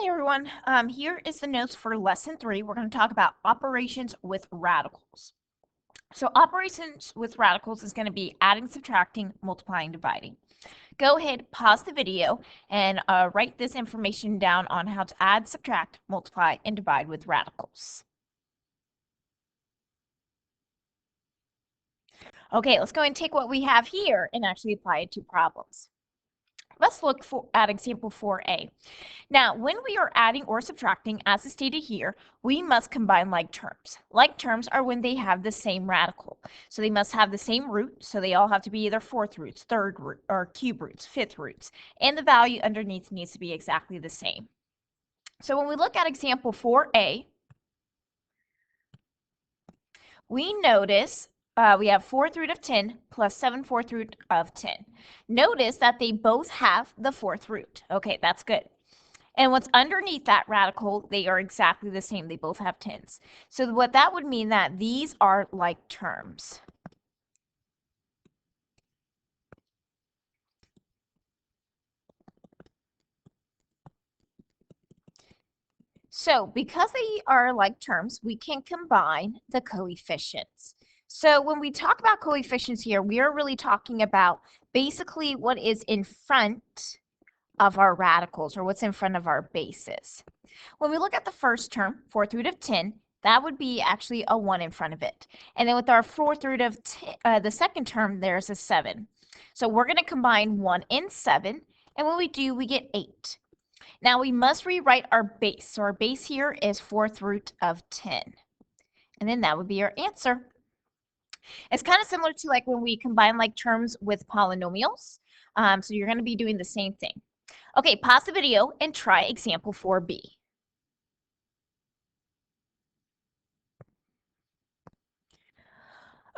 Hi everyone, here is the notes for lesson 3. We're going to talk about operations with radicals. So operations with radicals is going to be adding, subtracting, multiplying, dividing. Go ahead, pause the video, and write this information down on how to add, subtract, multiply, and divide with radicals. Okay, let's go and take what we have here and actually apply it to problems. Let's look at example 4a. Now, when we are adding or subtracting, as is stated here, we must combine like terms. Like terms are when they have the same radical. So they must have the same root, so they all have to be either fourth roots, third root, or cube roots, fifth roots. And the value underneath needs to be exactly the same. So when we look at example 4a, we notice we have 4th root of 10 plus 7 4th root of 10. Notice that they both have the 4th root. Okay, that's good. And what's underneath that radical, they are exactly the same. They both have 10s. So what that would mean that these are like terms. So because they are like terms, we can combine the coefficients. So when we talk about coefficients here, we are really talking about basically what is in front of our radicals, or what's in front of our bases. When we look at the first term, 4th root of 10, that would be actually a 1 in front of it. And then with our 4th root of the second term, there's a 7. So we're going to combine 1 and 7, and when we do, we get 8. Now we must rewrite our base. So our base here is 4th root of 10. And then that would be our answer. It's kind of similar to like when we combine like terms with polynomials. So you're going to be doing the same thing. Okay, pause the video and try example 4b.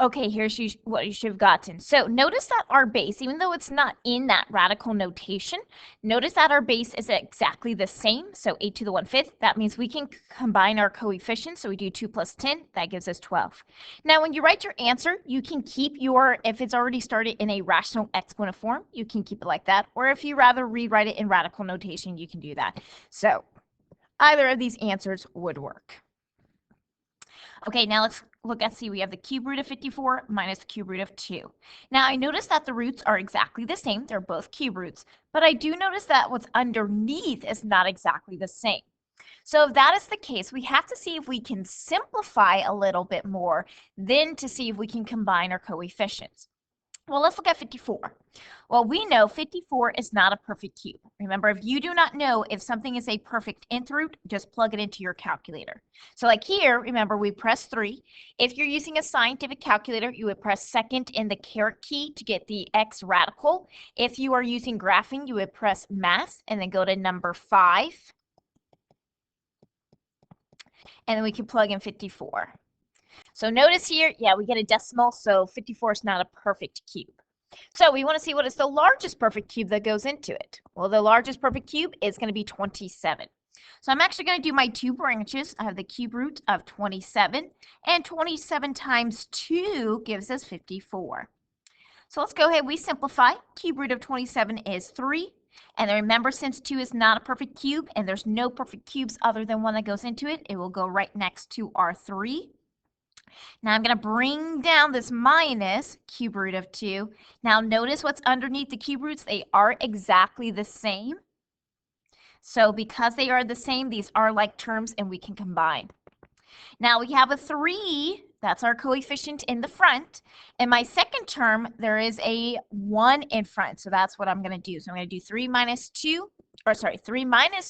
Okay, here's what you should have gotten. So notice that our base, even though it's not in that radical notation, notice that our base is exactly the same. So 8 to the 1/5, that means we can combine our coefficients. So we do 2 plus 10, that gives us 12. Now, when you write your answer, you can keep if it's already started in a rational exponent form, you can keep it like that. Or if you rather rewrite it in radical notation, you can do that. So either of these answers would work. Okay, now let's look at C. We have the cube root of 54 minus the cube root of 2. Now I notice that the roots are exactly the same. They're both cube roots. But I do notice that what's underneath is not exactly the same. So if that is the case, we have to see if we can simplify a little bit more, then to see if we can combine our coefficients. Well, let's look at 54. Well, we know 54 is not a perfect cube. Remember, if you do not know if something is a perfect nth root, just plug it into your calculator. So like here, remember, we press 3. If you're using a scientific calculator, you would press second in the caret key to get the x radical. If you are using graphing, you would press math and then go to number 5. And then we can plug in 54. So notice here, yeah, we get a decimal, so 54 is not a perfect cube. So we want to see what is the largest perfect cube that goes into it. Well, the largest perfect cube is going to be 27. So I'm actually going to do my two branches. I have the cube root of 27, and 27 times 2 gives us 54. So let's go ahead, we simplify. Cube root of 27 is 3. And then remember, since 2 is not a perfect cube, and there's no perfect cubes other than one that goes into it, it will go right next to our 3. Now I'm going to bring down this minus cube root of 2. Now notice what's underneath the cube roots. They are exactly the same. So because they are the same, these are like terms and we can combine. Now we have a 3. That's our coefficient in the front. In my second term, there is a 1 in front. So that's what I'm going to do. So I'm going to do 3 minus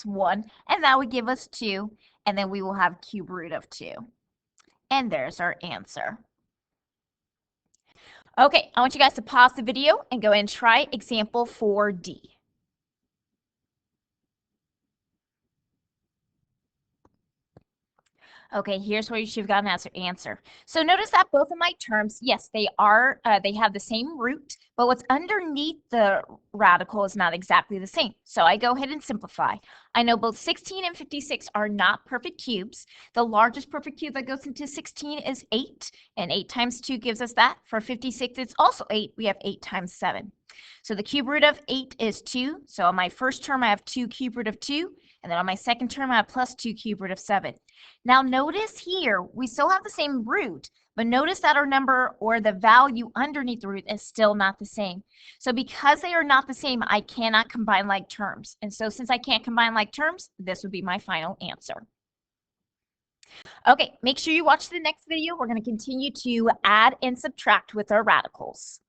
1, and that would give us 2. And then we will have cube root of 2. And there's our answer. Okay, I want you guys to pause the video and go and try example 4D. Okay, here's where you should have gotten an answer. So notice that both of my terms, yes, they have the same root, but what's underneath the radical is not exactly the same. So I go ahead and simplify. I know both 16 and 56 are not perfect cubes. The largest perfect cube that goes into 16 is 8, and 8 times 2 gives us that. For 56, it's also 8. We have 8 times 7. So the cube root of 8 is 2. So on my first term, I have 2 cube root of 2. And then on my second term, I have plus 2 cubed root of 7. Now notice here, we still have the same root, but notice that our number or the value underneath the root is still not the same. So because they are not the same, I cannot combine like terms. And so since I can't combine like terms, this would be my final answer. Okay, make sure you watch the next video. We're going to continue to add and subtract with our radicals.